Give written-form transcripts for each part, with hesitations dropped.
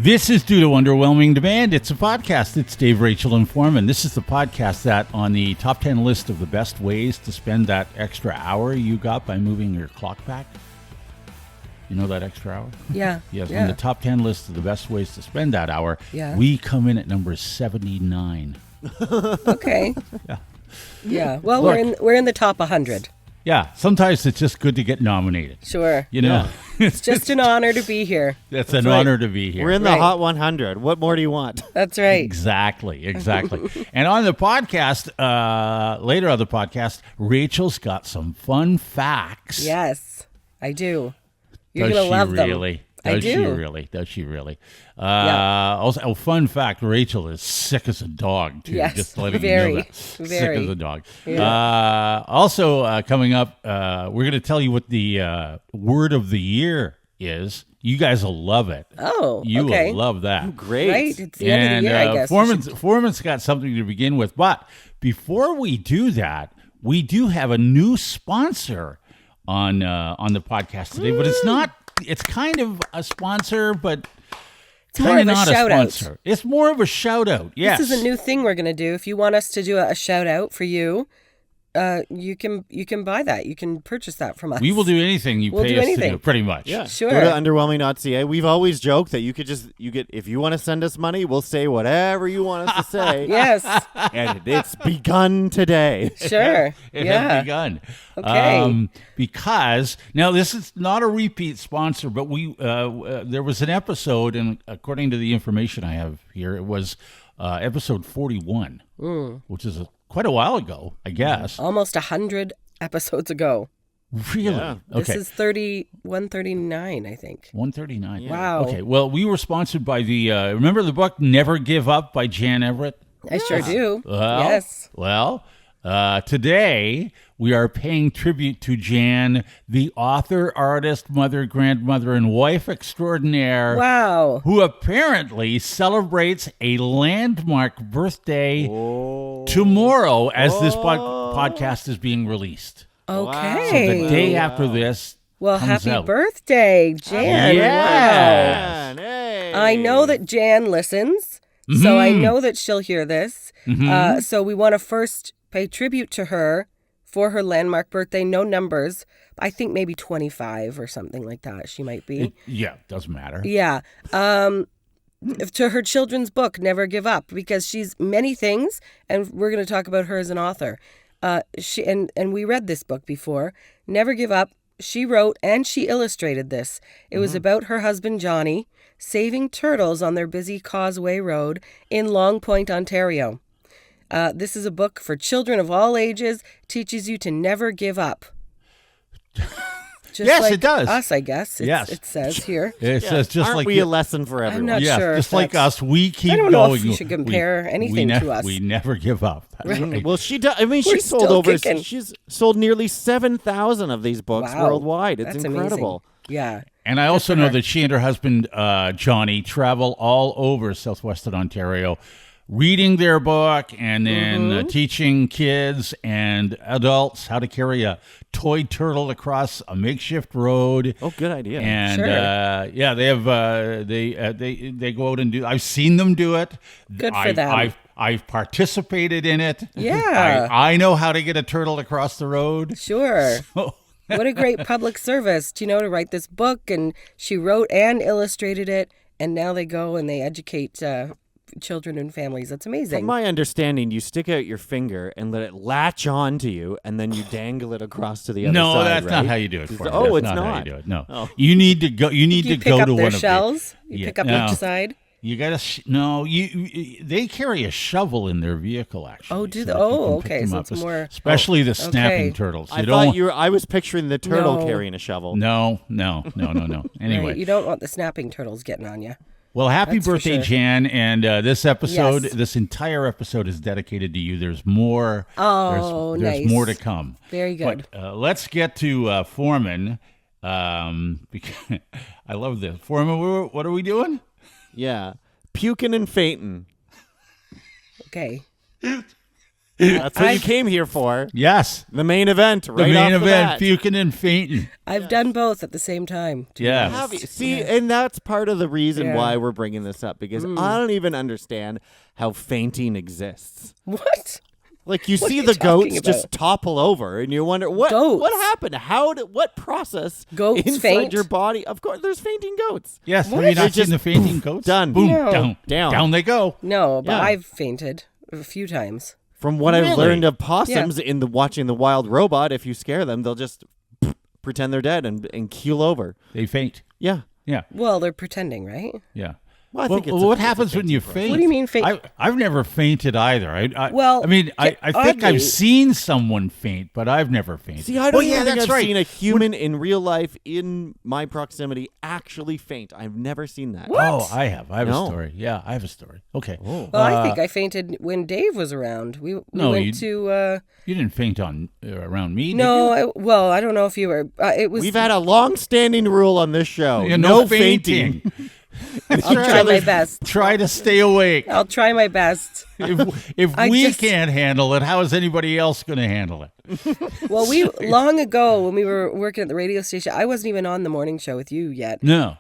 This is due to Underwhelming Demand. It's a podcast. It's Dave, Rachel, and Forman. This is the podcast that on the top 10 list of the best ways to spend that extra hour you got by moving your clock back. You know that extra hour? Yeah. Yes, yeah. on the top 10 list of the best ways to spend that hour, Yeah. we come in at number 79. Okay. Yeah. Yeah. Well, Look. we're in the top 100. Yeah, sometimes it's just good to get nominated. Sure. You know? It's just an honor to be here. It's an honor to be here. We're in the Right. Hot 100. What more do you want? That's right. Exactly. And on the podcast, later on the podcast, Rachel's got some fun facts. Yes, I do. You're Does going she to love really? them. I Does she do. really? Does she really? Yeah. Also, fun fact: Rachel is sick as a dog too. Yes, Just letting very, you know that. Sick very. as a dog. Yeah. Also, coming up, we're going to tell you what the word of the year is. You guys will love it. Oh, You okay. will love that. Great. Right? It's the end of the year, I guess. Forman's got something to begin with. But before we do that, we do have a new sponsor on the podcast today. But it's not. It's kind of a sponsor, but It's more of a not shout a out. sponsor. It's more of a shout out. Yes. This is a new thing we're going to do. If you want us to do a shout out for you, you can buy that. You can purchase that from us. We will do anything you We'll pay do us to anything. do, pretty much. Yeah. Sure. Go to underwhelming.ca. We've always joked that you get if you want to send us money, we'll say whatever you want us to say. Yes. And it's begun today. Sure. It yeah. has begun. Okay. Because now this is not a repeat sponsor, but we there was an episode, and according to the information I have here, it was episode 41, which is quite a while ago, I guess. Almost 100 episodes ago. Really? Yeah. This Okay. is 139, I think. 139. Wow. Okay. Well, we were sponsored by the remember the book Never Give Up by Jan Everett? I sure do. Well, Yes. Well, today we are paying tribute to Jan, the author, artist, mother, grandmother, and wife extraordinaire, Wow. who apparently celebrates a landmark birthday tomorrow as this podcast is being released. Okay. The day after this Well, comes happy out. birthday, Jan. Yeah. Wow. Hey. I know that Jan listens, so I know that she'll hear this. So we want to first pay tribute to her for her landmark birthday. No numbers. I think maybe 25 or something like that she might be. Doesn't matter. Yeah. To her children's book, Never Give Up, because she's many things, and we're going to talk about her as an author. She and we read this book before, Never Give Up. She wrote and she illustrated this. It was about her husband, Johnny, saving turtles on their busy Causeway Road in Long Point, Ontario. This is a book for children of all ages, teaches you to never give up. Just Yes, like it does. Us, I guess. Yes. It says here. It says just Aren't like we you- a lesson for everyone? not yeah, sure just if like that's- us, we keep I don't going. know if you should compare anything to us. We never give up. That's right. Well, she does. I mean, We're she sold still over. kicking. She's sold nearly 7,000 of these books Wow. worldwide. It's That's incredible. Amazing. Yeah. And I also for know her. that she and her husband, Johnny, travel all over southwestern Ontario, reading their book and then teaching kids and adults how to carry a toy turtle across a makeshift road. Oh, good idea. And Sure. they have they go out and do. I've seen them do it. Good for them. I've participated in it. Yeah. I know how to get a turtle across the road. Sure. Oh. What a great public service, to write this book. And she wrote and illustrated it. And now they go and they educate children and families. That's amazing. From my understanding, you stick out your finger and let it latch on to you, and then you dangle it across to the other No, side. that's not right? how you do it. Forman. Oh, That's it's how not. you do it. No, Oh. you need to go. You need you to pick go up to their one shells. of the. You pick up each side. You gotta no. You they carry a shovel in their vehicle actually. Oh, do so they? that you Oh, can pick okay, them so up, it's more- especially the snapping okay. turtles. I thought I was picturing the turtle No. carrying a shovel. No. Anyway, Right, you don't want the snapping turtles getting on you. well, happy That's for birthday, sure. Jan! And this episode, Yes. this entire episode, is dedicated to you. There's more. Oh, there's nice. more to come. Very good. But let's get to Forman. Because I love this. Forman, what are we doing? Yeah. Pukin and Faintin. Okay. That's what you came here for. Yes. The main event, right? The main off the event, bat. Pukin and Faintin. I've done both at the same time. to be Yeah. honest. Have you- See, and that's part of the reason Yeah. why we're bringing this up, because I don't even understand how fainting exists. What? Like you What see are you the talking goats just about? topple over, and you wonder what Goats? happened. What process Goats inside faint? your body? Of course, there's fainting goats. Yes. What? Have you They're not seen just the fainting goats? done. Boom. No. Down. Down. Down they go. No, but Yeah. I've fainted a few times. From what I've Really? learned of possums in the watching the Wild Robot, if you scare them, they'll just pretend they're dead and keel over. They faint. Yeah. Yeah. Well, they're pretending, right? Yeah. Well, I think it's what a happens when you fainting faint? What do you mean faint? I've never fainted either. Well, I mean, I think oddly- I've seen someone faint, but I've never fainted. See, I don't oh, yeah, even think that's I've right. seen a human in real life in my proximity actually faint. I've never seen that. Oh, I have. I have No. a story. Yeah, I have a story. Okay. Well, I think I fainted when Dave was around. We No, went you- to. You didn't faint on around me. No, I don't know if you were. It was. We've had a long-standing rule on this show: did you? no fainting. I'll try my best. Try to stay awake. I'll try my best. If I we just- can't handle it, how is anybody else going to handle it? Well, we long ago when we were working at the radio station, I wasn't even on the morning show with you yet. No.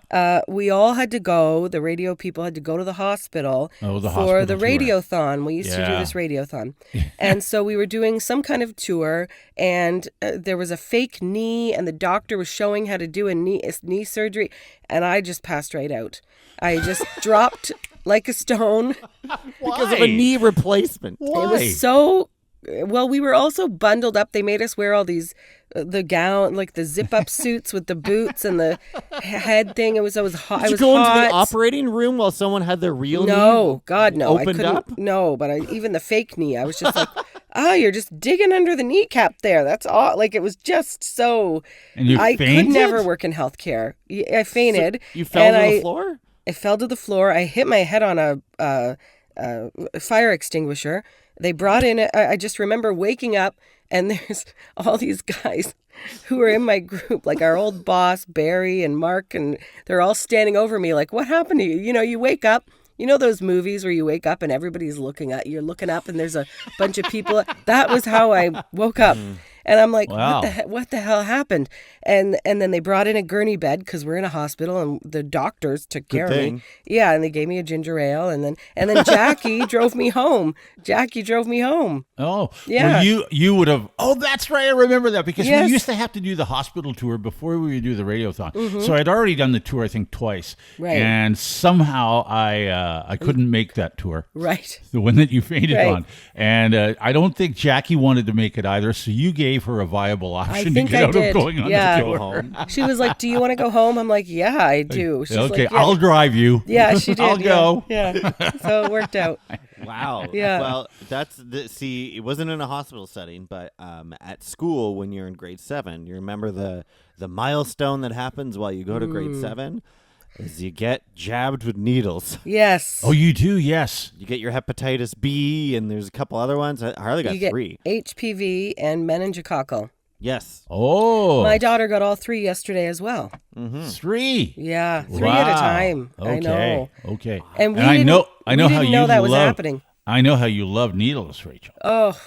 We all had to go. The radio people had to go to the hospital Oh, the for hospital the tour. radiothon. We used to do Yeah. this radiothon, and so we were doing some kind of tour, and there was a fake knee, and the doctor was showing how to do a knee surgery, and I just passed right out. I just dropped like a stone. Because of a knee replacement. Why? It was so. Well, we were also bundled up. They made us wear all these, the gown, like the zip-up suits with the boots and the head thing. It was hot. Did I you was go hot. into the operating room while someone had their real No, knee God, no. I opened couldn't. up? No, but even the fake knee, I was just like, you're just digging under the kneecap there. That's all. Like, it was just so. And you I fainted? could never work in healthcare. I fainted. You fell and to the floor? I fell to the floor. I hit my head on a fire extinguisher. They brought in, I just remember waking up and there's all these guys who were in my group, like our old boss, Barry and Mark, and they're all standing over me like, what happened to you? You know, you wake up, you know those movies where you wake up and everybody's looking at you, you're looking up and there's a bunch of people. That was how I woke up. And I'm like, Wow. what the hell happened? And then they brought in a gurney bed because we're in a hospital, and the doctors took care of thing. me. Yeah, and they gave me a ginger ale, and then Jackie drove me home. Jackie drove me home. Oh, Yeah. Well, you would have. Oh, that's right. I remember that because Yes. we used to have to do the hospital tour before we would do the radiothon. So I'd already done the tour, I think, twice. Right. And somehow I couldn't make that tour, Right. the one that you fainted Right. on. And I don't think Jackie wanted to make it either. So you gave her a viable option to think get I out did. of going on Yeah. the Go tour. home. She was like, "Do you want to go home?" I'm like, "Yeah, I do." She's Okay, like, yeah. I'll drive you. Yeah, she did. I'll yeah. go. Yeah. So it worked out. Wow. Yeah. Well, see, it wasn't in a hospital setting, but at school when you're in grade 7, you remember the milestone that happens while you go to grade 7 is you get jabbed with needles. Yes. Oh, you do? Yes. You get your hepatitis B, and there's a couple other ones. Harley got You get 3. HPV and meningococcal. Yes. Oh, My daughter got all 3 yesterday as well. 3. Yeah, 3 at a Wow. time. Okay. I know. Okay. And we I didn't- know. I know we how didn't you know that was love, happening. I know how you love needles, Rachel. Oh,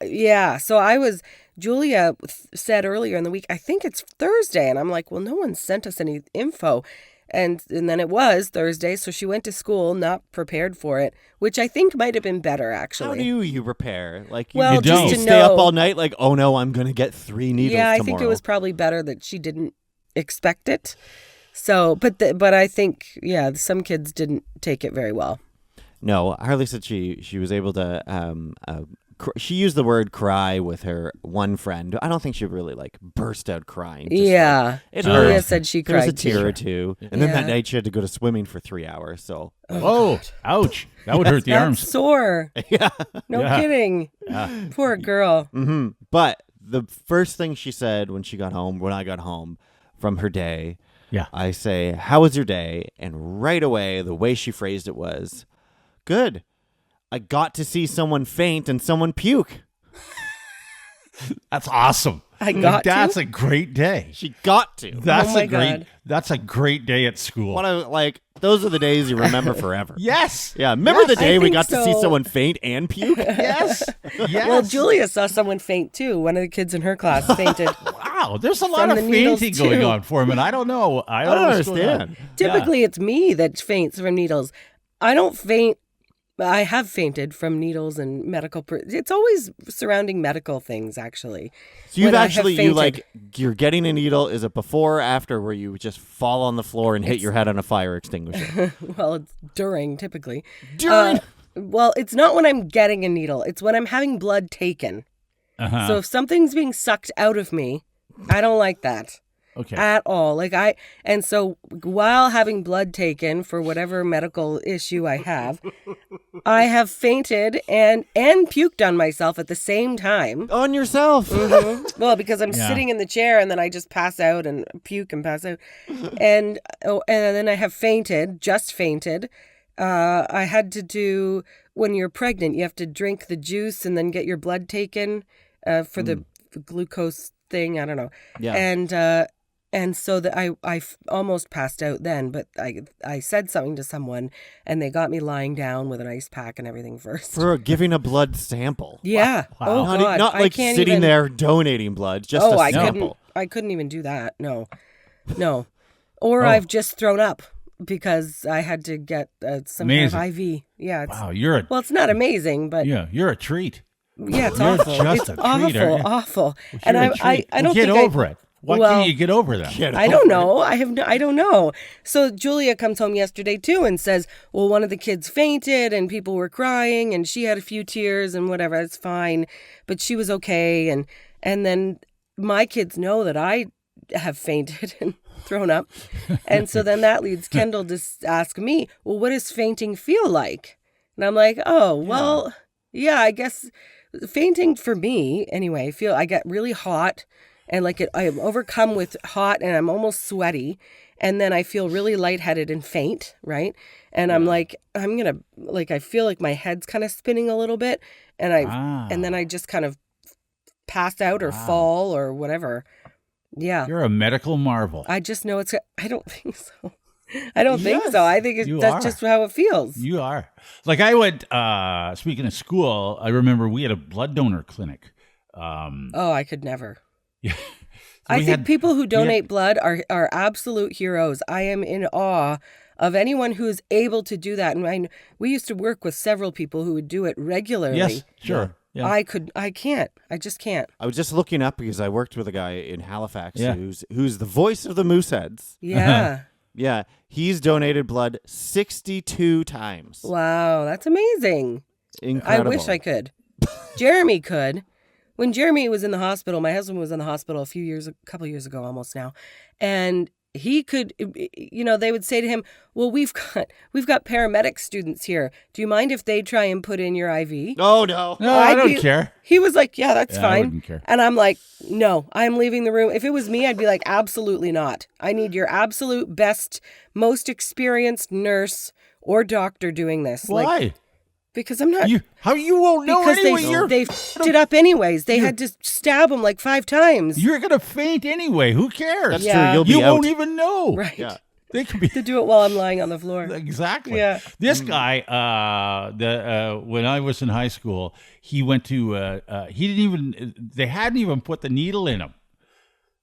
yeah. So Julia said earlier in the week, I think it's Thursday. And I'm like, well, no one sent us any info. And then it was Thursday. So she went to school not prepared for it, which I think might have been better, actually. How do you prepare? Like, Well, You just don't. to you stay up know. all night like, oh no, I'm going to get 3 needles Yeah, I tomorrow. think it was probably better that she didn't expect it. So, but I think, yeah, some kids didn't take it very well. No, Harley said she was able to she used the word cry with her one friend. I don't think she really like burst out crying. Just, Yeah. like, it Julia hurt. said she There was cried a tear too. or two. And then that Yeah. night she had to go to swimming for 3 hours. So Oh, ouch. That would hurt the That's arms. sore. yeah. No Yeah. kidding. Poor girl. But the first thing she said when I got home from her day, Yeah. I say, "How was your day?" And right away, the way she phrased it was, "Good. I got to see someone faint and someone puke." That's awesome. That's a great day. She got to. That's Oh my a great. God. That's a great day at school. What I like those are the days you remember forever. Yes. Yeah, remember the day we think got to see so. someone faint and puke? Yes. Yes. Well, Julia saw someone faint too. One of the kids in her class fainted. Wow, there's a lot From of the needles, fainting going too. on, Foreman. I don't know. I I don't know what's going on. understand. Typically, it's me that faints from needles. I don't faint. I have fainted from needles and medical. It's always surrounding medical things, actually. So you've When I have actually, fainted. you're getting a needle. Is it before or after where you just fall on the floor and hit your head on a fire extinguisher? Well, it's during, typically. During. Well, it's not when I'm getting a needle. It's when I'm having blood taken. Uh-huh. So if something's being sucked out of me, I don't like that. Okay. At all. And so while having blood taken for whatever medical issue I have fainted and puked on myself at the same time. On yourself. Well, because I'm Yeah. sitting in the chair and then I just pass out and puke and pass out. And then I have just fainted. I had to do, when you're pregnant, you have to drink the juice and then get your blood taken for the glucose thing. I don't know. Yeah. And so that I almost passed out then, but I said something to someone and they got me lying down with an ice pack and everything first. For giving a blood sample. Yeah. Wow. Oh God. Not I like can't sitting even, there donating blood, just Oh, a I sample. couldn't even do that. No. Or Oh. I've just thrown up because I had to get some kind of Amazing. IV. Yeah. Wow, you're Well, it's not amazing, but you're a treat. yeah, it's You're awful. just It's a treat, aren't you? awful. You're And a treat. I don't get think over it. Why well, can't you get over that? I don't know. I don't know. So Julia comes home yesterday too and says, well, one of the kids fainted and people were crying and she had a few tears and whatever. It's fine. But she was okay. And then my kids know that I have fainted and thrown up. And so then that leads Kendall to ask me, well, what does fainting feel like? And I'm like, oh, well, yeah, I guess fainting for me anyway, I get really hot. And I am overcome with hot and I'm almost sweaty. And then I feel really lightheaded and faint, right? And I'm like, I feel like my head's kind of spinning a little bit. And and then I just kind of pass out or fall or whatever. Yeah. You're a medical marvel. I just know I don't think so. I don't think so. I think that's just how it feels. You are. Like I went, speaking of school, I remember we had a blood donor clinic. I could never. Yeah. I think people who donate blood are absolute heroes. I am in awe of anyone who is able to do that. And we used to work with several people who would do it regularly. Yes, sure. Yeah. I can't. I just can't. I was just looking up because I worked with a guy in Halifax who's the voice of the Mooseheads. Yeah. Yeah, he's donated blood 62 times. Wow, that's amazing. Incredible. I wish I could. Jeremy could. When Jeremy was in the hospital, my husband was in the hospital a couple years ago almost now, and he could, they would say to him, well, we've got paramedic students here. Do you mind if they try and put in your IV? Oh, no. No, I don't care. He was like, yeah, that's I fine. wouldn't care. And I'm like, no, I'm leaving the room. If it was me, I'd be like, absolutely not. I need your absolute best, most experienced nurse or doctor doing this. Why? Because I'm not. How you won't know because anyway? they f***ed it up anyways. They had to stab him like 5 times. You're gonna faint anyway. Who cares? That's Yeah. true. You'll be You out. won't even know. Right. Yeah. They could be To do it while I'm lying on the floor. exactly. Yeah. This guy, when I was in high school, he went to. They hadn't even put the needle in him.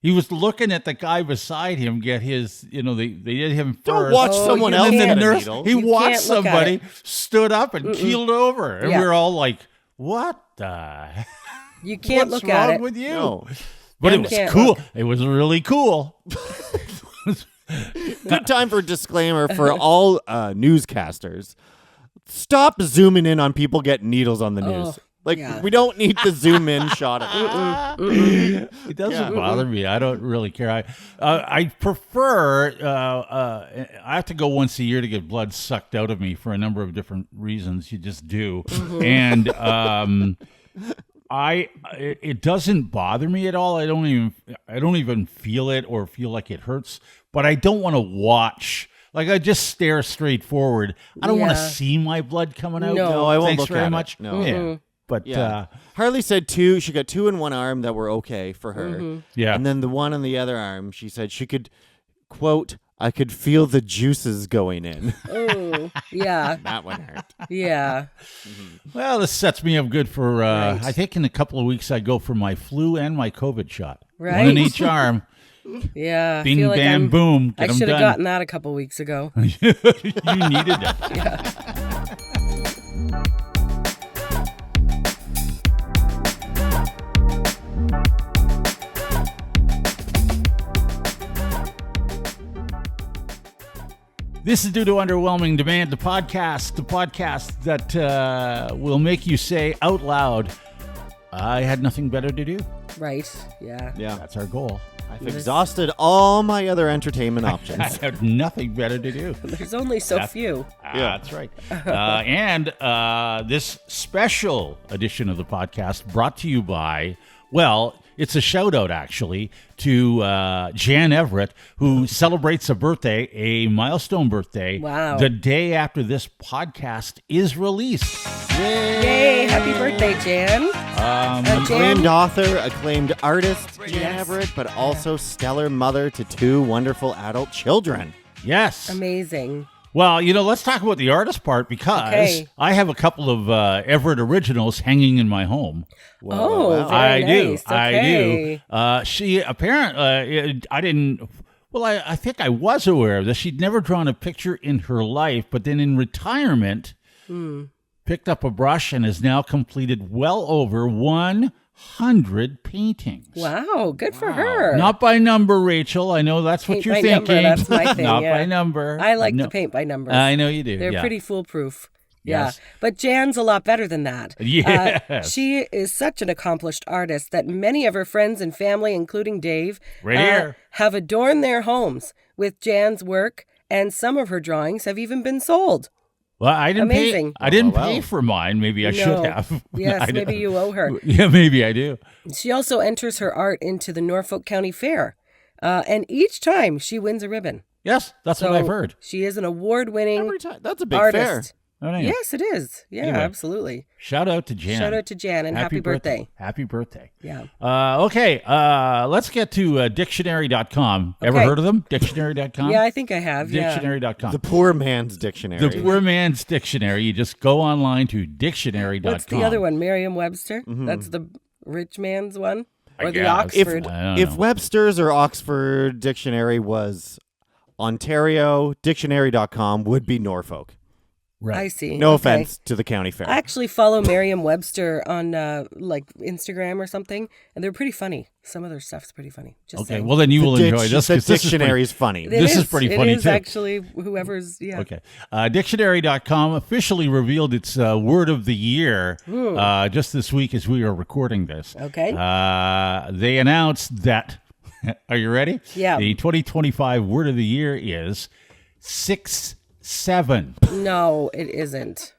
He was looking at the guy beside him get his. They did him first. Don't watch Oh, someone you else can't. get a nurse, needle. he You watched can't look at somebody, it. stood up and keeled over, and Yeah. we were all like, "What the? You can't What's look at wrong it. with you?" No. But it You was can't cool. look. It was really cool. Good time for a disclaimer for all newscasters. Stop zooming in on people getting needles on the news. yeah. We don't need the zoom in shot of it. It doesn't bother me. I don't really care. I prefer. I have to go once a year to get blood sucked out of me for a number of different reasons. You just do, and it doesn't bother me at all. I don't even feel it or feel like it hurts. But I don't want to watch. Like I just stare straight forward. I don't want to Yeah. see my blood coming out. No. No, I won't Thanks look very at it. much. No. Yeah. But Yeah. Harley said 2. She got 2 in one arm that were okay for her. Mm-hmm. yeah. And then the one on the other arm, she said she could, quote, I could feel the juices going in. Oh, yeah. That one hurt. Yeah. Well, this sets me up good for, Right. I think in a couple of weeks I go for my flu and my COVID shot. Right. One in each arm. Yeah. I Bing, feel like bam, boom. I Get 'em should have done. gotten that a couple weeks ago. You needed it. Yeah. This is due to Underwhelming Demand, the podcast that will make you say out loud, I had nothing better to do. Right. Yeah. Yeah. That's our goal. I've exhausted all my other entertainment I options. had nothing better to do. There's only so few. That's right. And this special edition of the podcast brought to you by, well, it's a shout out actually to Jan Everett, who celebrates a birthday, a milestone birthday, Wow. the day after this podcast is released. Yay! Happy birthday, Jan. Acclaimed author, acclaimed artist, Jan Yes. Everett, but also stellar mother to 2 wonderful adult children. Yes. Amazing. Well, let's talk about the artist part because Okay. I have a couple of Everett originals hanging in my home. Oh, very I do. nice. I Okay. do. She apparently, I didn't. Well, I think I was aware of this. She'd never drawn a picture in her life, but then in retirement, picked up a brush and has now completed well over 100 paintings. Wow, good for her. Not by number, Rachel. I know that's what Paint you're by thinking. number, that's my thing, Not yeah. by number. I like No. to paint by numbers. I know you do. They're yeah. pretty foolproof. Yeah. Yes. But Jan's a lot better than that. Yes. She is such an accomplished artist that many of her friends and family, including Dave, Right here. have adorned their homes with Jan's work, and some of her drawings have even been sold. Well, I didn't Amazing. pay. I didn't wow. pay for mine. Maybe I should No. have. Yes, I maybe don't- you owe her. Yeah, maybe I do. She also enters her art into the Norfolk County Fair, and each time she wins a ribbon. Yes, that's what I've heard. She is an award-winning Every time. That's a big artist. fair. Oh, yeah. Yes, it is. Yeah, Anyway. absolutely. Shout out to Jan. Shout out to Jan and happy birthday. Happy birthday. Yeah. Okay, let's get to dictionary.com. Ever Okay. heard of them? Dictionary.com? Yeah, I think I have. Yeah. Dictionary.com. The poor man's dictionary. The poor man's dictionary. You just go online to dictionary.com. What's the other one? Merriam-Webster? Mm-hmm. That's the rich man's one? I Or the guess. Oxford? I don't If know. Webster's or Oxford Dictionary was Ontario, dictionary.com would be Norfolk. Right. I see. No Okay. offense to the county fair. I actually follow Merriam-Webster on like Instagram or something, and they're pretty funny. Some of their stuff's pretty funny. Just Okay, saying. well then you will enjoy this. The 'cause this is dictionary is funny. It this is pretty funny, It is too. actually whoever's, yeah. Okay. Dictionary.com officially revealed its word of the year just this week as we are recording this. Okay. They announced that, are you ready? Yeah. The 2025 word of the year is 6-7. No, it isn't.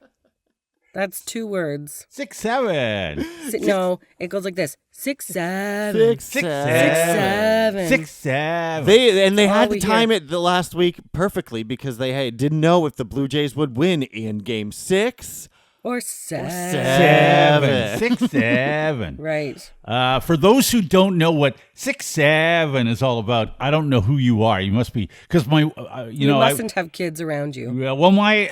That's 2 words. 6-7. No, it goes like this. 6, 7. 6, 6, 7. 6-7. They all had to we time hear. it the last week perfectly because they didn't know if the Blue Jays would win in Game 6. Or 7. 7. 6-7. Right. For those who don't know what 6-7 is all about, I don't know who you are. You must be, because my, You mustn't have kids around you. Yeah, well, I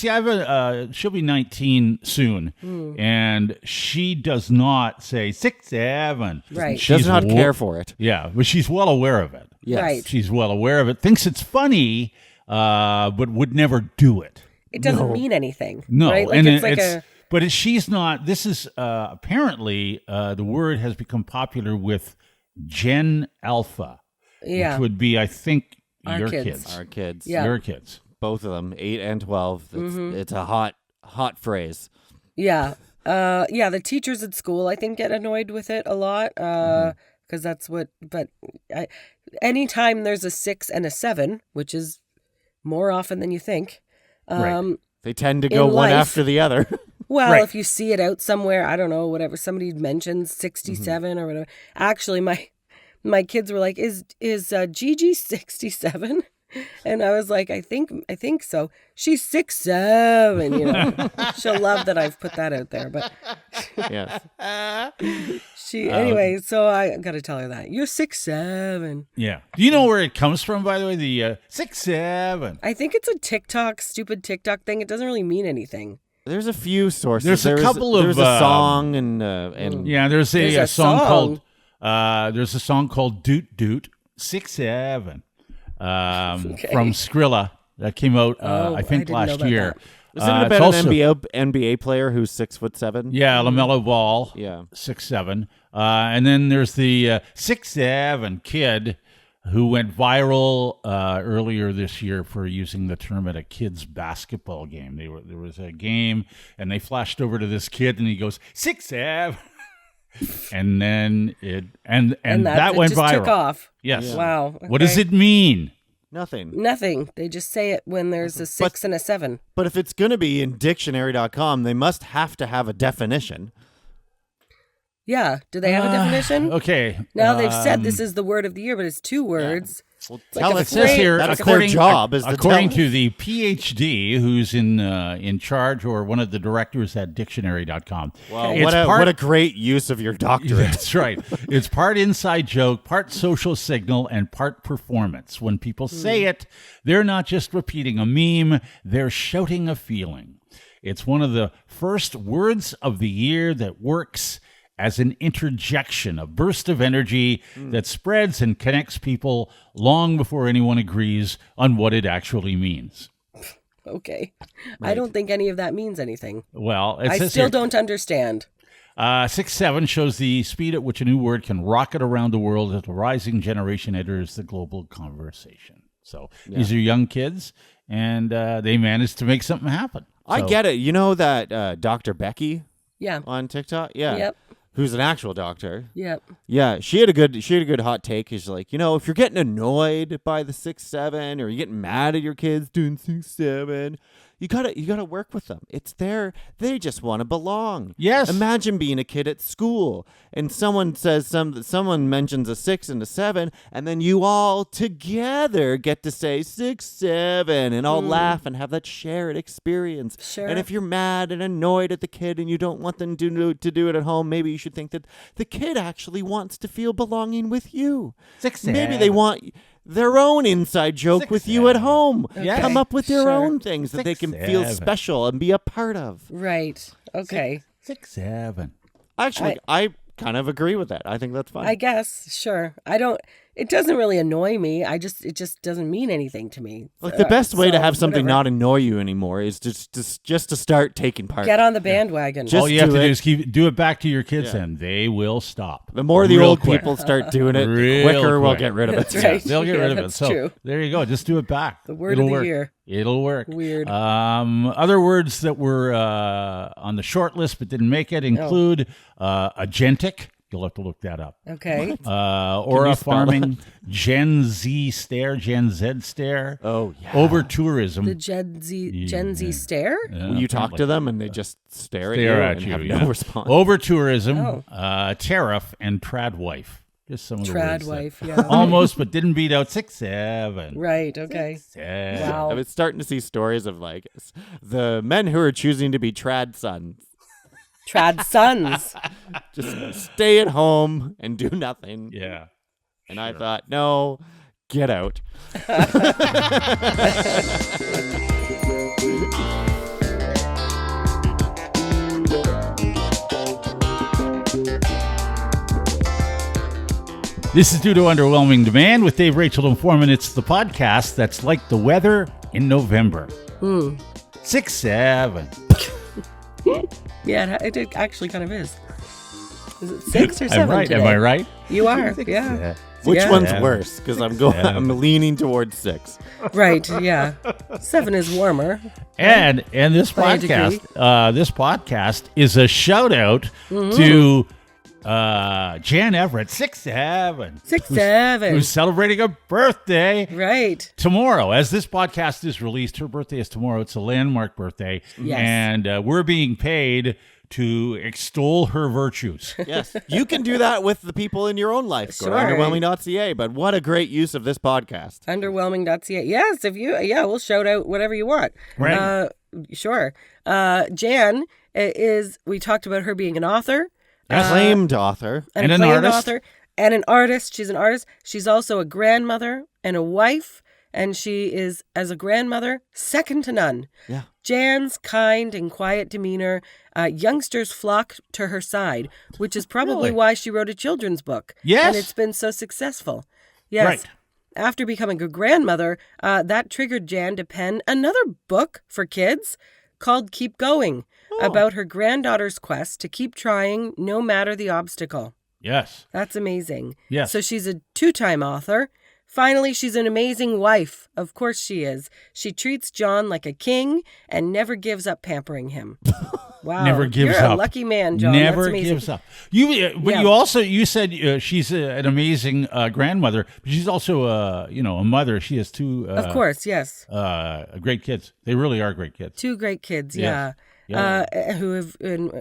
have she'll be 19 soon, and she does not say 6-7. Right. She does not care for it. Yeah, but she's well aware of it. Yes. Right. She's well aware of it, thinks it's funny, but would never do it. It doesn't mean anything. No, Right? Like and it's like a. but she's not. This is apparently the word has become popular with Gen Alpha, Yeah. which would be, I think, Our your kids. kids. Our kids. Yeah. Your kids. Both of them, 8 and 12. It's a hot phrase. Yeah. The teachers at school, I think, get annoyed with it a lot because that's what. But anytime there's a 6 and a 7, which is more often than you think. Right. They tend to go In one life- after the other. Well, Right. if you see it out somewhere, I don't know, whatever, somebody mentions 67 or whatever. Actually, my kids were like, "Is Gigi 67?" And I was like, I think so. She's 6'7", you know. She'll love that I've put that out there. But Yes. anyway, so I got to tell her that. You're 6'7". Yeah. Do you know where it comes from, by the way? The 6'7". I think it's a stupid TikTok thing. It doesn't really mean anything. There's a few sources. There's a couple of there's a song and Yeah, there's There's a a song song. called Doot Doot 6'7", from Skrilla that came out Oh, I I think didn't know last about year. that. Isn't it it's about also- an NBA player who's 6'7"? Yeah, LaMelo Ball. Yeah. 6'7". And then there's the 6'7" kid who went viral earlier this year for using the term at a kid's basketball game. There was a game, and they flashed over to this kid, and he goes 6'7", and then that went just viral. took off. Yes. Yeah. Wow. What does okay. it mean? Nothing. Nothing. They just say it when there's a 6 and a 7. But if it's going to be in dictionary.com, they must have to have a definition. Yeah. Do they have a definition? Okay. Now they've said this is the word of the year, but it's 2 words. Well, Like tell a us It says here, that's according, their job is to according tell to the PhD who's in charge or one of the directors at dictionary.com. Wow, It's what a great use of your doctorate. That's right. It's part inside joke, part social signal, and part performance. When people say it, they're not just repeating a meme, they're shouting a feeling. It's one of the first words of the year that works as an interjection, a burst of energy that spreads and connects people long before anyone agrees on what it actually means. Okay. I don't think any of that means anything. Well, it I says still here, don't understand. 6'7" shows the speed at which a new word can rocket around the world as a rising generation enters the global conversation. So these are young kids, and they managed to make something happen. I So- get it. You know that Dr. Becky Yeah. on TikTok? Yeah. Yep. Who's an actual doctor. Yep. Yeah, she had a good hot take. She's like, if you're getting annoyed by the 6'7", or you're getting mad at your kids doing 6'7", you gotta work with them. It's they just want to belong. Yes. Imagine being a kid at school and someone mentions a 6 and a 7, and then you all together get to say 6'7", and all laugh and have that shared experience. Sure. And if you're mad and annoyed at the kid and you don't want them to do it at home, maybe you should think that the kid actually wants to feel belonging with you. 6'7". Maybe they want their own inside joke with you at 6'7". home. Okay. Come up with their Sure. own things that they can feel 6'7". special and be a part of. Right. Okay. 6'7". Actually, I kind of agree with that. I think that's fine. I guess. Sure. It doesn't really annoy me. It just doesn't mean anything to me. Like the best way to So, have something whatever. not annoy you anymore is just to start taking part. Get on the bandwagon. Just All you have do to it. do is do it back to your kids, Yeah. and they will stop. The more the Real old quick. people start doing it, the Real quicker we'll quick. get rid of it. That's right. They'll get Yeah, rid of it. that's So true. there you go. Just do it back. The word It'll of the work. year. It'll work. Weird. Other words that were on the short list but didn't make it include agentic. You'll have to look that up. Okay. Aura spell farming, Gen Z stare, Gen Z stare. Oh, yeah. Over tourism. The Gen Z stare? Will you talk to them and they just stare Stare at at you you. and Yeah. have no response? Over tourism, Oh. tariff, and tradwife. Just some of the words. Tradwife, that yeah. Almost, but didn't beat out 6'7". Right. Okay. 6'7". Wow. I was starting to see stories of like the men who are choosing to be trad sons. Trad sons. Just stay at home and do nothing. Yeah. And I thought, no, get out. This is due to underwhelming demand with Dave, Rachel, and Forman. It's the podcast that's like the weather in November. 6'7". Yeah, it actually kind of is. Is it 6 or 7 I'm right. today? Am I right? You are. Yeah. Yeah. Which Yeah. one's Yeah. worse? Because I'm leaning towards 6. Right. Yeah. 7 is warmer. And this By a degree. podcast is a shout out to Jan Everett, 6'7". 6'7". Who's celebrating a birthday Right. tomorrow. As this podcast is released, her birthday is tomorrow. It's a landmark birthday. Yes. And we're being paid to extol her virtues. Yes, you can do that with the people in your own life. Go to Sure. underwhelming.ca, but what a great use of this podcast. Underwhelming.ca. Yes, we'll shout out whatever you want. Right. Sure. Jan we talked about her being an author. Acclaimed author. And an acclaimed artist. author. And an artist. She's an artist. She's also a grandmother and a wife. And she is, as a grandmother, second to none. Yeah. Jan's kind and quiet demeanor, youngsters flock to her side, which is probably Really? why she wrote a children's book. Yes. And it's been so successful. Yes. Right. After becoming a grandmother, that triggered Jan to pen another book for kids called Keep Going, about her granddaughter's quest to keep trying no matter the obstacle. Yes. That's amazing. Yes. So she's a 2-time author. Finally, she's an amazing wife. Of course she is. She treats John like a king and never gives up pampering him. Wow. Never gives You're up. a lucky man, John. Never That's amazing. gives up. But Yeah. you said she's an amazing grandmother, but she's also a mother. She has two. Of course, yes. Great kids. They really are great kids. 2 great kids, Yes. yeah. Who have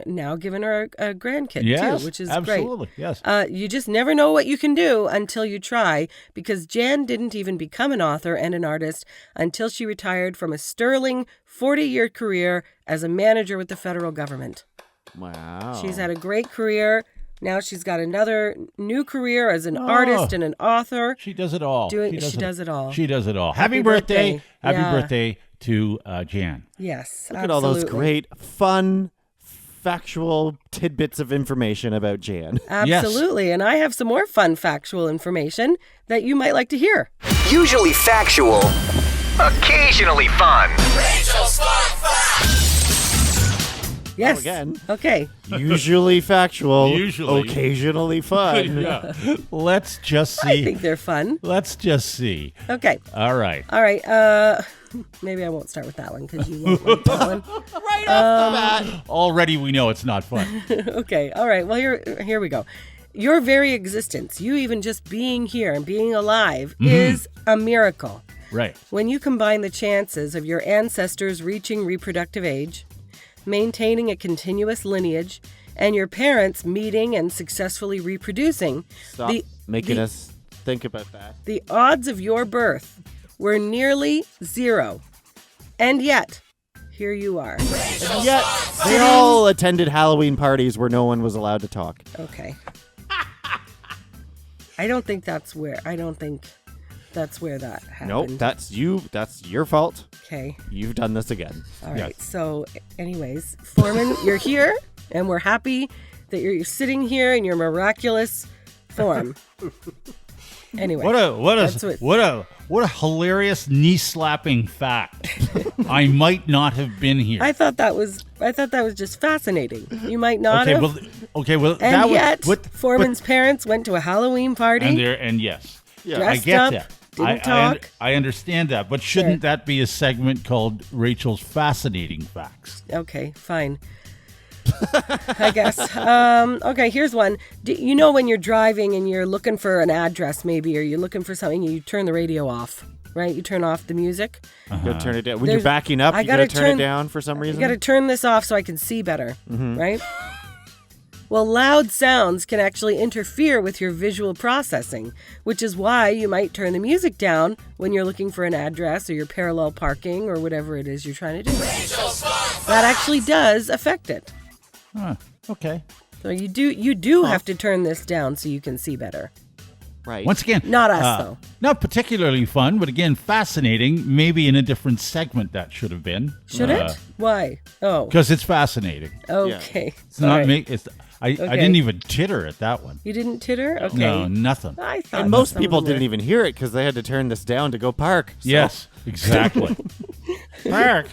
now given her a grandkid, Yes, too, which is absolutely. great. Yes. You just never know what you can do until you try, because Jan didn't even become an author and an artist until she retired from a sterling 40-year career as a manager with the federal government. Wow. She's had a great career. Now she's got another new career as an artist and an author. She does it all. She does it all. She does it all. Happy Happy birthday. birthday. Happy Yeah. birthday to Jan. Yes, Look at all those absolutely. great, fun, factual tidbits of information about Jan. Absolutely. And I have some more fun factual information that you might like to hear. Usually factual, occasionally fun. Yes. Again. Okay. Usually factual, Usually. occasionally fun. Yeah. Let's just I see. think they're fun. Let's just see. Okay. All right. All right. Maybe I won't start with that one because you won't like that one. Right off the bat. Already we know it's not fun. Okay. All right. Well, here we go. Your very existence, you even just being here and being alive, is a miracle. Right. When you combine the chances of your ancestors reaching reproductive age, maintaining a continuous lineage, and your parents meeting and successfully reproducing, Stop making us think about that. the odds of your birth were nearly 0. And yet, here you are. Yet, they all attended Halloween parties where no one was allowed to talk. Okay. I don't think that's where that happened. Nope, that's you. That's your fault. Okay. You've done this again. All right. Yes. So, anyways, Forman, you're here, and we're happy that you're sitting here in your miraculous form. Anyway, What a hilarious knee slapping fact. I might not have been here. I thought that was just fascinating. You might not okay, have. well, that And was yet, what Forman's parents went to a Halloween party. and yes, I Dressed get up, that. didn't talk. I understand that, but shouldn't that be a segment called Rachel's Fascinating Facts? Okay, fine. I guess. Okay, here's one. You know when you're driving and you're looking for an address maybe, or you're looking for something, you turn the radio off, right? You turn off the music. You gotta turn it down. When There's- you're backing up, I you gotta gotta turn it turn- down for some reason. You got to turn this off so I can see better, right? Well, loud sounds can actually interfere with your visual processing, which is why you might turn the music down when you're looking for an address or you're parallel parking or whatever it is you're trying to do. That actually does affect it. Huh, okay. So you do have to turn this down so you can see better. Right. Once again, Not us, though. Not particularly fun, but again, fascinating. Maybe in a different segment that should have been. Should it? Why? Oh, Because it's fascinating. okay. It's not All right. me. I didn't even titter at that one. You didn't titter? Okay. No, nothing. I thought And most some people of them didn't even hear it because they had to turn this down to go park. So. Yes, exactly. Park.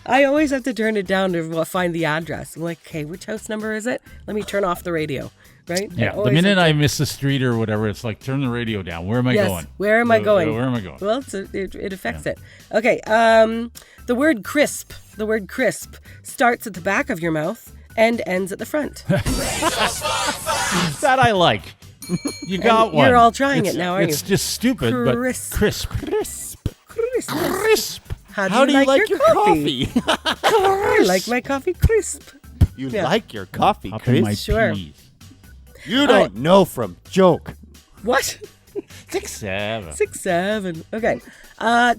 I always have to turn it down to find the address. I'm like, okay, which house number is it? Let me turn off the radio, right? Yeah, the always minute have I miss the street or whatever, it's like, turn the radio down. Where am I Yes, going? where am I going? Where am I going? Well, it affects it. Okay, the word crisp starts at the back of your mouth and ends at the front. That I like. You got one. you're all trying it now, aren't It's you? just stupid, Crisp. but crisp. Crisp. Crisp. How do you like your coffee? I like my coffee crisp. You like your coffee, Up in my Chris? Sure. peas. You don't know from joke. What? 6-7. 6-7. Okay.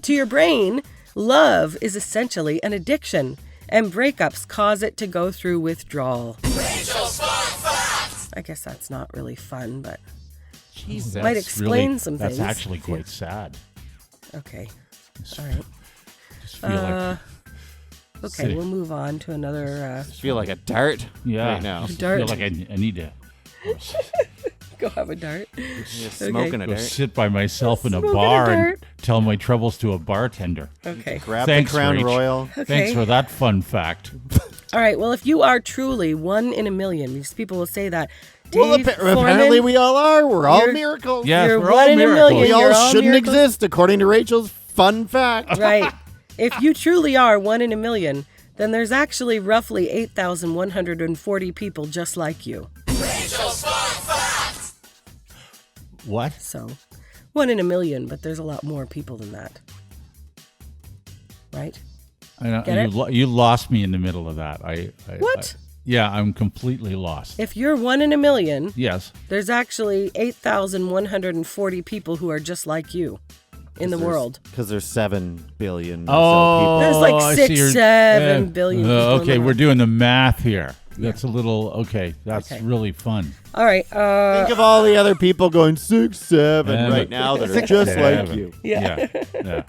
To your brain, love is essentially an addiction, and breakups cause it to go through withdrawal. I guess that's not really fun, but Jeez, might explain some That's things. actually quite sad. okay. All right. Just feel like Okay, we'll move on to another. Feel like a dart right now. Dart. feel like I need to Go have a dart. You're smoking a go dart. sit by myself in a Smoking a bar and dart. tell my troubles to a bartender. Okay. Grab Thanks, the Crown Rach. Royal. Okay. Thanks for that fun fact. All right. Well, if you are truly one in a million, these people will say that. Well, Dave apparently Forman, we all are. We're all You're- miracles. Yes, You're we're one all in a miracles. million. We all You're all shouldn't miracles. exist, according to Rachel's fun fact. Right. If you truly are one in a million, then there's actually roughly 8,140 people just like you. What? So, one in a million, but there's a lot more people than that. Right? I know, Get it? you lost me in the middle of that. What? Yeah, I'm completely lost. If you're one in a million, Yes. there's actually 8,140 people who are just like you in the world. Because there's 7 billion Oh, There's like I 6, see your- 7 billion people in okay, the we're world. doing the math here. That's a little okay. That's Okay. really fun. All right. Think of all the other people going 6, 7 Yeah, right but- now that are 6, just like 7. you. Yeah.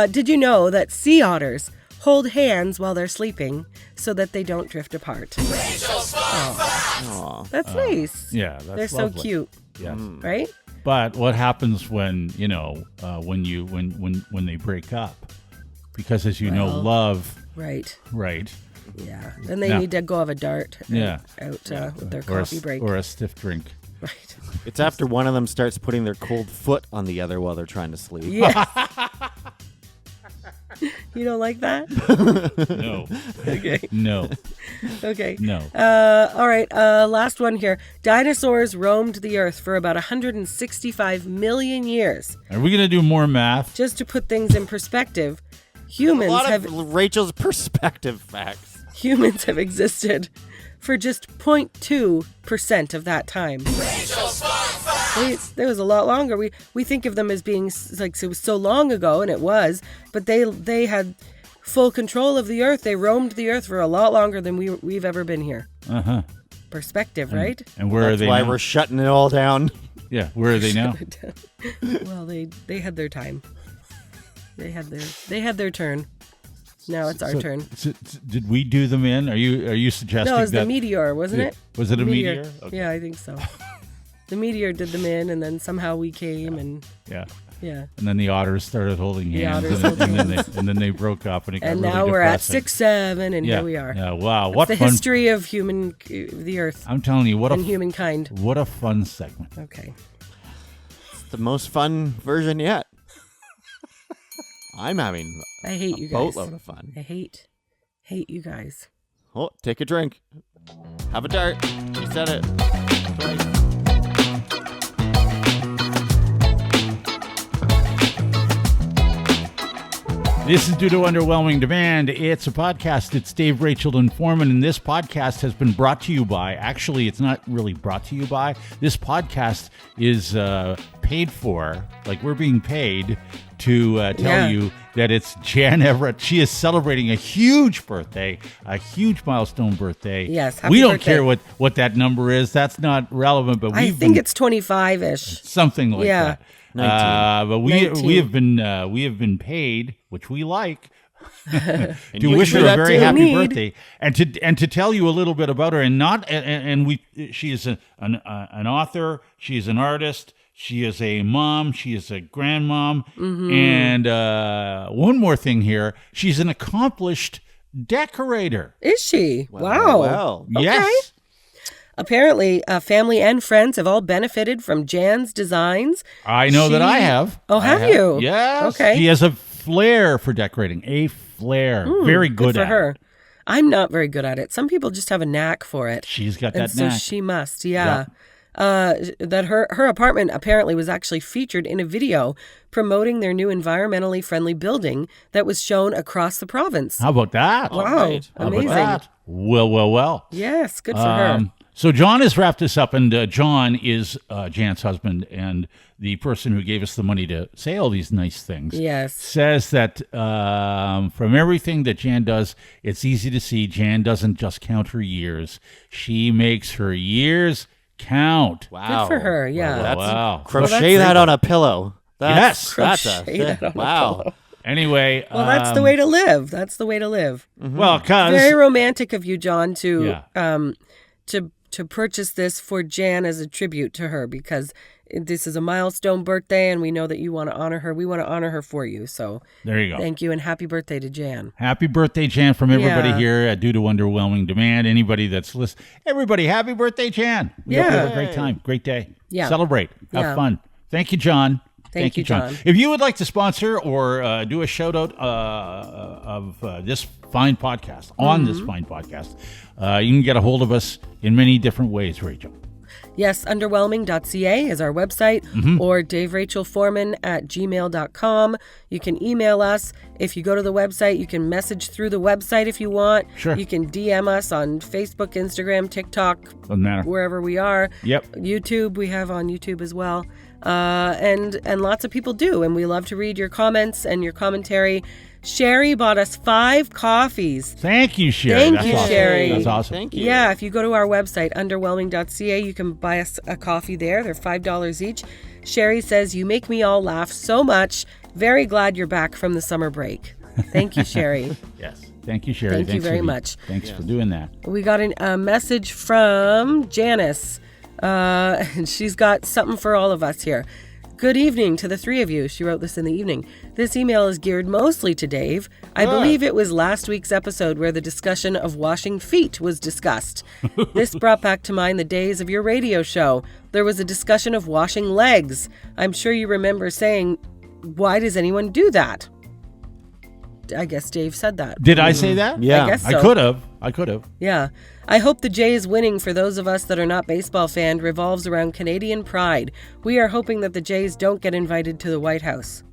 Did you know that sea otters hold hands while they're sleeping so that they don't drift apart? Aw. That's nice. Yeah, that's They're so lovely. cute, Yes. right? But what happens when when they break up? Because as you know, Well- love, Right. right? Yeah. Then they Yeah. need to go have a dart Yeah. out with their Or coffee break. or a stiff drink. Right. It's after one of them starts putting their cold foot on the other while they're trying to sleep. Yeah. You don't like that? No, Okay. no, Okay. no. All right. Last one here. Dinosaurs roamed the earth for about 165 million years. Are we gonna do more math? Just to put things in perspective, A humans lot have of Rachel's perspective facts. existed for just 0.2% of that time. There was a lot longer. We think of them as being like it was so long ago, and it was, but they had full control of the earth. They roamed the earth for a lot longer than we've ever been here. Uh-huh. Perspective, right? And where are That's they why now? we're shutting it all down. Yeah, where are they now? Well, they had their time. They had their turn. Now it's our turn. Did we do them in? Are you suggesting No, it was that the meteor, wasn't it? Was it a meteor? Okay. Yeah, I think so. The meteor did them in, and then somehow we came, and Yeah. yeah. And then the otters started holding hands, otters and, then, holding and then they broke up, and it got And really now we're at depressing. 6-7, and Yeah, here we are. Yeah, wow, That's what the fun! history of the Earth I'm telling you, what and a humankind. what a fun segment. Okay. It's the most fun version yet. I'm having I hate you a guys. boatload of fun. I hate you guys. Oh, take a drink. Have a dart. You said it. Twice. This is due to Underwhelming Demand. It's a podcast. It's Dave, Rachel, and Forman, and this podcast has been brought to you by, actually, it's not really brought to you by, this podcast is paid for, like we're being paid to tell you that it's Jan Everett. She is celebrating a huge birthday, a huge milestone birthday. Yes, happy we don't birthday. care what that number is. That's not relevant, but I we've think been, it's 25-ish. something like Yeah. that. But we 19. we have been paid, which we like, And to you wish do her a that very too. happy Need. birthday, and to tell you a little bit about her, she is an author, she is an artist, she is a mom, she is a grandmom, and one more thing here, she's an accomplished decorator. Is she? Wow. Well, Okay. Yes. Apparently, family and friends have all benefited from Jan's designs. I know that I have. Oh, have you? Yes. Okay. She has a flair for decorating. A flair. Very good, for at her. it. I'm not very good at it. Some people just have a knack for it. She's got And that so knack. she must, yeah. that her apartment apparently was actually featured in a video promoting their new environmentally friendly building that was shown across the province. How about that? Wow, right. How amazing. about that? Well. Yes, good for her. So John has wrapped this up, and John is Jan's husband and the person who gave us the money to say all these nice things. Yes. Says that from everything that Jan does, it's easy to see Jan doesn't just count her years. She makes her years count. Wow. Good for her, yeah. That's Wow. crochet that on a pillow. Yes. That's Crochet that on a wow. pillow. Anyway. Well, that's the way to live. That's the way to live. Well, because Very romantic of you, John, to Yeah. to purchase this for Jan as a tribute to her, because this is a milestone birthday and we know that you want to honor her. We want to honor her for you. So there you go. thank you and happy birthday to Jan. Happy birthday, Jan, from everybody Yeah. here at Due to Underwhelming Demand. Anybody that's listening, everybody, happy birthday, Jan. We hope you have a great time, great day. Yeah. Celebrate, have Yeah. fun. Thank you, John. Thank you, John. If you would like to sponsor or do a shout out of this fine podcast, on this fine podcast, you can get a hold of us in many different ways, Rachel. Yes, underwhelming.ca is our website, or daverachelforman@gmail.com. You can email us. If you go to the website, you can message through the website if you want. Sure. You can DM us on Facebook, Instagram, TikTok, Doesn't matter. wherever we are. Yep. YouTube, we have on YouTube as well. And lots of people do, and we love to read your comments and your commentary. Sherry bought us 5 coffees. Thank you, Sherry. Thank That's you, awesome. Sherry. That's awesome. Thank you. Yeah, if you go to our website, underwhelming.ca, you can buy us a coffee there. They're $5 each. Sherry says, "You make me all laugh so much. Very glad you're back from the summer break." Thank you, Sherry. Yes. Thank you, Sherry. Thank you Thanks very for much. Thanks for doing that. We got a message from Janice, and she's got something for all of us here. "Good evening to the 3 of you." She wrote this in the evening. "This email is geared mostly to Dave. I believe it was last week's episode where the discussion of washing feet was discussed. This brought back to mind the days of your radio show. There was a discussion of washing legs. I'm sure you remember saying, 'Why does anyone do that?'" I guess Dave said that. Did I say that? Yeah. I guess so. I could have. Yeah. "I hope the Jays winning for those of us that are not baseball fans revolves around Canadian pride. We are hoping that the Jays don't get invited to the White House."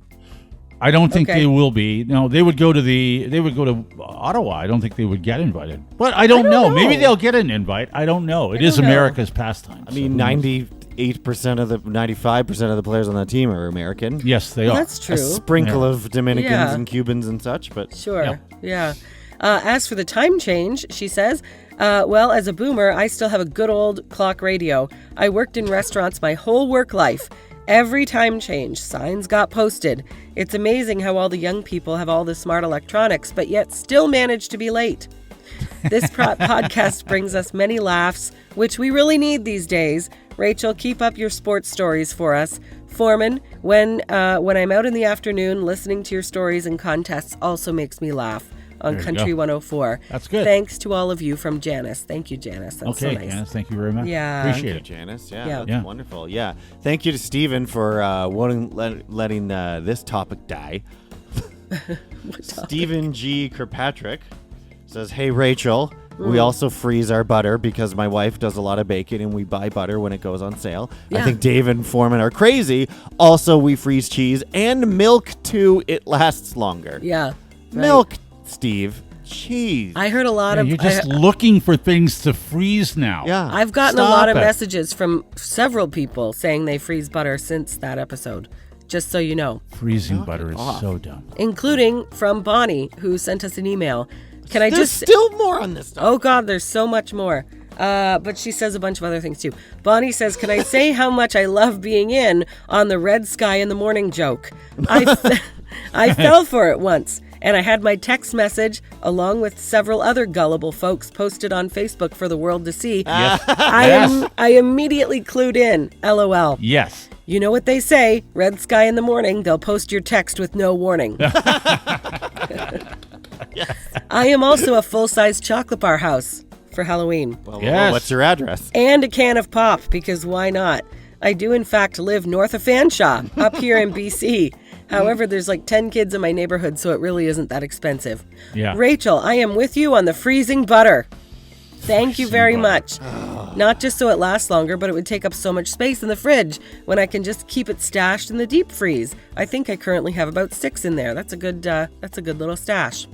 I don't think Okay. they will be. No, they would go to Ottawa. I don't think they would get invited. But I don't know. Maybe they'll get an invite. I don't know. It is don't know. America's pastime. I mean, 98% of the 95% of the players on that team are American. Yes, they are. That's true. A sprinkle of Dominicans Yeah. and Cubans and such, but Sure. Yeah. As for the time change, she says, well, as a boomer, I still have a good old clock radio. I worked in restaurants my whole work life. Every time change, signs got posted. It's amazing how all the young people have all the smart electronics, but yet still manage to be late. This podcast brings us many laughs, which we really need these days. Rachel, keep up your sports stories for us. Forman, when I'm out in the afternoon, listening to your stories and contests also makes me laugh on There you Country go. 104. That's good. Thanks to all of you from Janice. Thank you, Janice. That's Okay, so nice. Janice, thank you very much. Yeah. Appreciate it. Janice, Yeah. that's Yeah. wonderful. Yeah, thank you to Stephen for letting this topic die. Stephen G. Kirkpatrick says, "Hey Rachel, we also freeze our butter because my wife does a lot of bacon and we buy butter when it goes on sale. I Yeah. think Dave and Forman are crazy. Also, we freeze cheese and milk too. It lasts longer. Yeah. right. Milk, Steve, cheese. I heard a lot Yeah, of. you're just looking for things to freeze now. yeah, I've gotten a Stop lot of it. messages from several people saying they freeze butter since that episode. Just so you know. Freezing butter is off. so dumb. Including from Bonnie, who sent us an email. Can I There's just... still more on this stuff. Oh, God, there's so much more. But she says a bunch of other things, too. Bonnie says, "Can I say how much I love being in on the red sky in the morning joke? I fell for it once, and I had my text message, along with several other gullible folks, posted on Facebook for the world to see. Yes. I immediately clued in. LOL. Yes. You know what they say, red sky in the morning, they'll post your text with no warning." I am also a full-size chocolate bar house for Halloween. Well, Yes. what's your address? And a can of pop, because why not? I do, in fact, live north of Fanshawe, up here in BC. However, there's like 10 kids in my neighborhood, so it really isn't that expensive. Yeah. Rachel, I am with you on the freezing butter. Thank you very much. Not just so it lasts longer, but it would take up so much space in the fridge when I can just keep it stashed in the deep freeze. I think I currently have about 6 in there. That's a good little stash.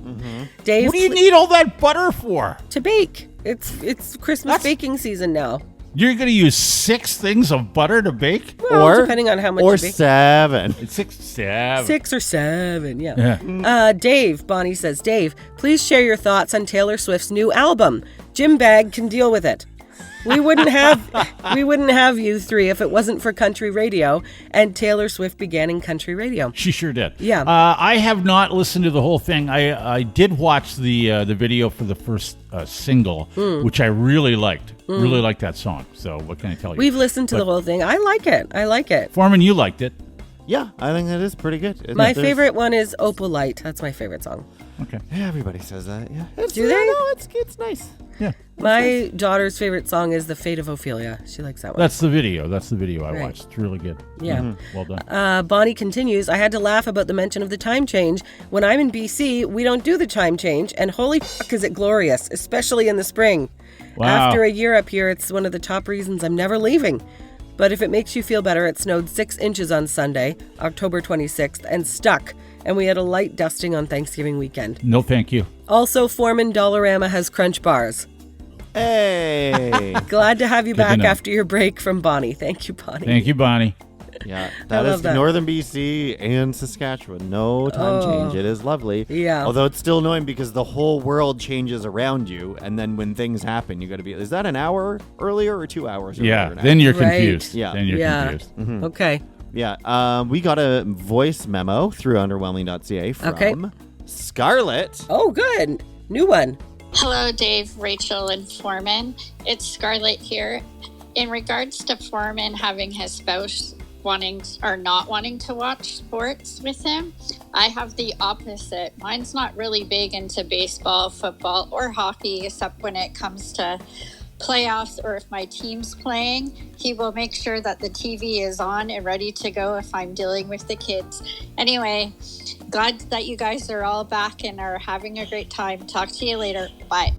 Dave, What do you need all that butter for? to bake. It's Christmas baking season now. You're going to use 6 things of butter to bake? Well, depending on how much or you bake. 7. It's 6, 7. 6 or 7, yeah. Dave, Bonnie says, Dave, please share your thoughts on Taylor Swift's new album. Jim Bag can deal with it. We wouldn't have you three if it wasn't for country radio, and Taylor Swift began in country radio. She sure did. Yeah. I have not listened to the whole thing. I did watch the video for the first single, which I really liked. Really liked that song. So what can I tell you? We've listened to the whole thing. I like it. Foreman, you liked it. Yeah, I think that is pretty good. My favorite one is Opal Light. That's my favorite song. Okay. Yeah, everybody says that. Yeah. Do they? No, it's nice. Yeah. My daughter's favorite song is The Fate of Ophelia. She likes that one. That's the video. I Right. watched. It's really good. Yeah. Well done. Bonnie continues, I had to laugh about the mention of the time change. When I'm in BC, we don't do the time change, and holy fuck is it glorious, especially in the spring. Wow. After a year up here, it's one of the top reasons I'm never leaving. But if it makes you feel better, it snowed 6 inches on Sunday, October 26th, and stuck. And we had a light dusting on Thanksgiving weekend. No, thank you. Also, Forman Dollarama has crunch bars. Hey. Glad to have you Good to back know. after your break from Bonnie. Thank you, Bonnie. Thank you, Bonnie. Yeah, I that love is that. northern BC and Saskatchewan. No time change. It is lovely. Yeah. Although it's still annoying because the whole world changes around you, and then when things happen, you got to be. Is that an hour earlier or 2 hours earlier? Yeah. now? Then you're Right. confused. Yeah. Then you're Yeah. confused. Okay. Yeah. We got a voice memo through underwhelming.ca from Okay. Scarlett. Oh, good. New one. Hello, Dave, Rachel, and Forman. It's Scarlett here. In regards to Forman having his spouse wanting or not wanting to watch sports with him, I have the opposite. Mine's not really big into baseball, football, or hockey, except when it comes to playoffs or if my team's playing. He will make sure that the TV is on and ready to go if I'm dealing with the kids. Anyway, glad that you guys are all back and are having a great time. Talk to you later. Bye.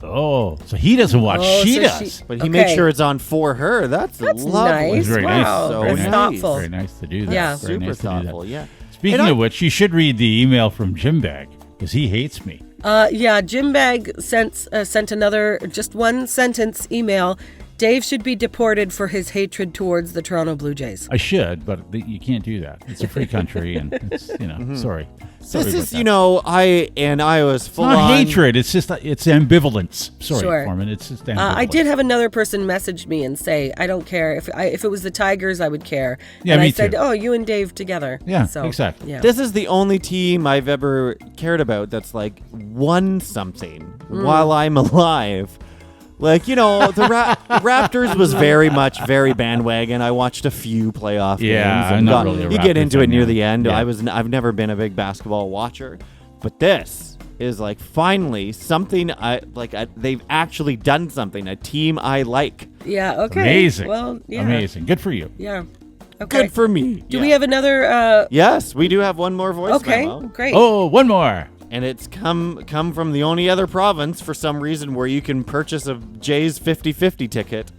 Oh, so he doesn't watch. Oh, She so does. But he Okay. makes sure it's on for her. That's lovely. nice. It's very Wow, nice. So that's nice. thoughtful. Very nice to do that. Yeah. Very Super nice to do that. thoughtful. Yeah. Speaking And of which, you should read the email from Jim Bag because he hates me. Yeah, Jim Bag sent another just one sentence email. Dave should be deported for his hatred towards the Toronto Blue Jays. I should, but you can't do that. It's a free country, and it's sorry. Sorry This about is, that. I was full It's not on hatred. It's just it's ambivalence. Sorry, Sure. Forman. It's just ambivalence. I did have another person message me and say, I don't care. If it was the Tigers, I would care. Yeah, and me I said, too. oh, you and Dave together. Yeah, so, exactly. Yeah. This is the only team I've ever cared about that's like won something while I'm alive. Like, the Raptors was very bandwagon. I watched a few playoff Yeah, games. I'm And not really a you get Raptors into it fan, near yeah. the end. Yeah. I've never been a big basketball watcher, but this is like finally something they've actually done something. A team I like. Yeah, okay. Amazing. Well, yeah. Amazing. Good for you. Yeah. Okay. Good for me. Do we have another? Yes, we do have one more voice Okay, memo. great. Oh, one more. And it's come from the only other province for some reason where you can purchase a Jays 50-50 ticket.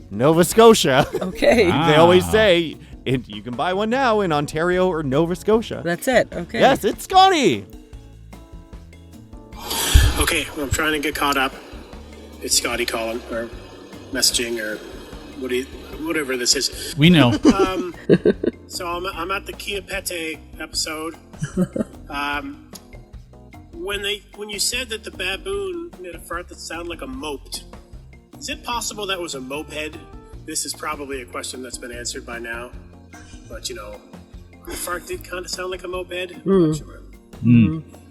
Nova Scotia. Okay. They always say you can buy one now in Ontario or Nova Scotia. That's it. Okay. Yes, it's Scotty. Okay, well, I'm trying to get caught up. It's Scotty calling or messaging or whatever this is. We know. So I'm at the Kia Pete episode. When you said that the baboon made a fart that sounded like a moped, is it possible that was a moped? This is probably a question that's been answered by now, but the fart did kind of sound like a moped. I'm not sure.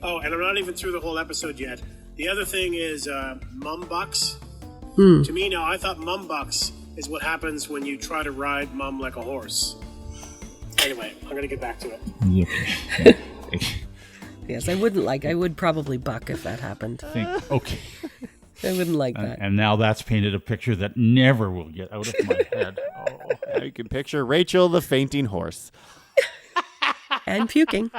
Oh, and I'm not even through the whole episode yet. The other thing is mumbucks. To me now, I thought mumbucks is what happens when you try to ride mum like a horse. Anyway, I'm going to get back to it. Yes, I would probably buck if that happened. Okay. I wouldn't like that. And now that's painted a picture that never will get out of my head. Oh. Now you can picture Rachel the fainting horse. And puking.